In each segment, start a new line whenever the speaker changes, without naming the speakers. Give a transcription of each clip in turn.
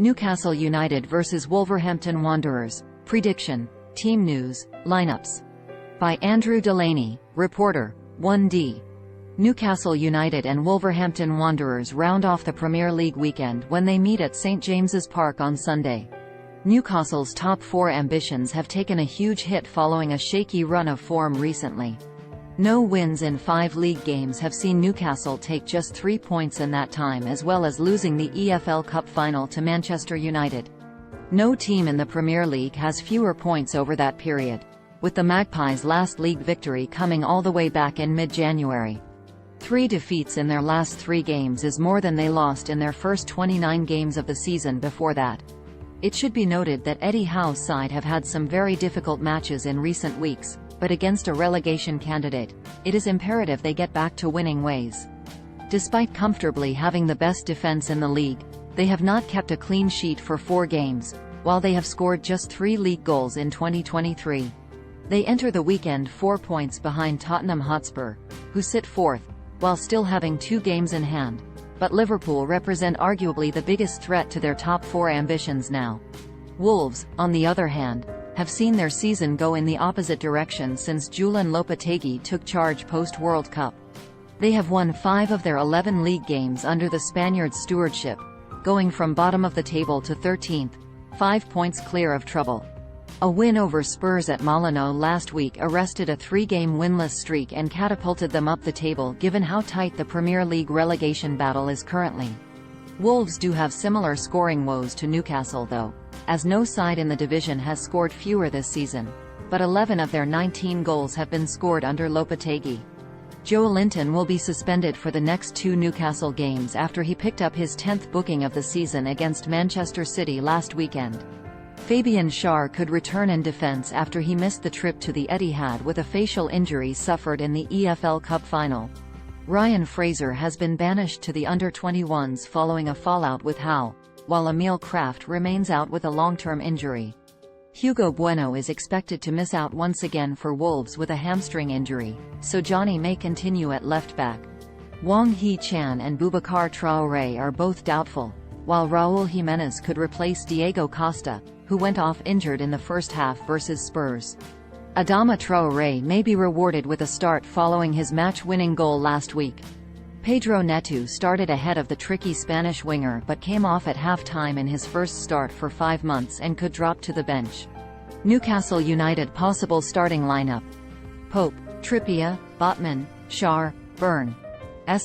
Newcastle United vs Wolverhampton Wanderers. Prediction. Team news, lineups. By Andrew Delaney, reporter, 1D. Newcastle United and Wolverhampton Wanderers round off the Premier League weekend when they meet at St James's Park on Sunday. Newcastle's top four ambitions have taken a huge hit following a shaky run of form recently. No wins in 5 league games have seen Newcastle take just 3 points in that time, as well as losing the EFL Cup final to Manchester United. No team in the Premier League has fewer points over that period, with the Magpies' last league victory coming all the way back in mid-January. 3 defeats in their last 3 games is more than they lost in their first 29 games of the season before that. It should be noted that Eddie Howe's side have had some very difficult matches in recent weeks, but against a relegation candidate, it is imperative they get back to winning ways. Despite comfortably having the best defense in the league, they have not kept a clean sheet for 4 games, while they have scored just 3 league goals in 2023. They enter the weekend 4 points behind Tottenham Hotspur, who sit 4th, while still having 2 games in hand, but Liverpool represent arguably the biggest threat to their top 4 ambitions now. Wolves, on the other hand, have seen their season go in the opposite direction since Julen Lopetegui took charge post-World Cup. They have won 5 of their 11 league games under the Spaniards' stewardship, going from bottom of the table to 13th, 5 points clear of trouble. A win over Spurs at Molineux last week arrested a 3-game winless streak and catapulted them up the table given how tight the Premier League relegation battle is currently. Wolves do have similar scoring woes to Newcastle though, as no side in the division has scored fewer this season, but 11 of their 19 goals have been scored under Lopetegui. Joe Linton will be suspended for the next 2 Newcastle games after he picked up his 10th booking of the season against Manchester City last weekend. Fabian Schär could return in defence after he missed the trip to the Etihad with a facial injury suffered in the EFL Cup final. Ryan Fraser has been banished to the under-21s following a fallout with Howe, while Emil Kraft remains out with a long-term injury. Hugo Bueno is expected to miss out once again for Wolves with a hamstring injury, so Johnny may continue at left-back. Wang Hee-chan and Boubacar Traoré are both doubtful, while Raúl Jiménez could replace Diego Costa, who went off injured in the first half versus Spurs. Adama Traoré may be rewarded with a start following his match-winning goal last week. Pedro Neto started ahead of the tricky Spanish winger but came off at half-time in his first start for 5 months and could drop to the bench. Newcastle United possible starting lineup: Pope, Trippier, Botman, Schär, Burn,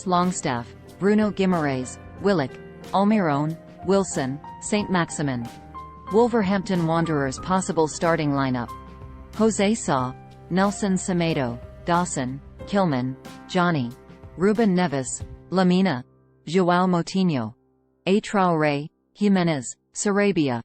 Longstaff, Bruno Guimaraes, Willock, Almiron, Wilson, Saint-Maximin. Wolverhampton Wanderers possible starting lineup: Jose Sa, Nelson Semedo, Dawson, Kilman, Johnny, Ruben Neves, Lamina, João Moutinho, Traoré, Jiménez, Sarabia.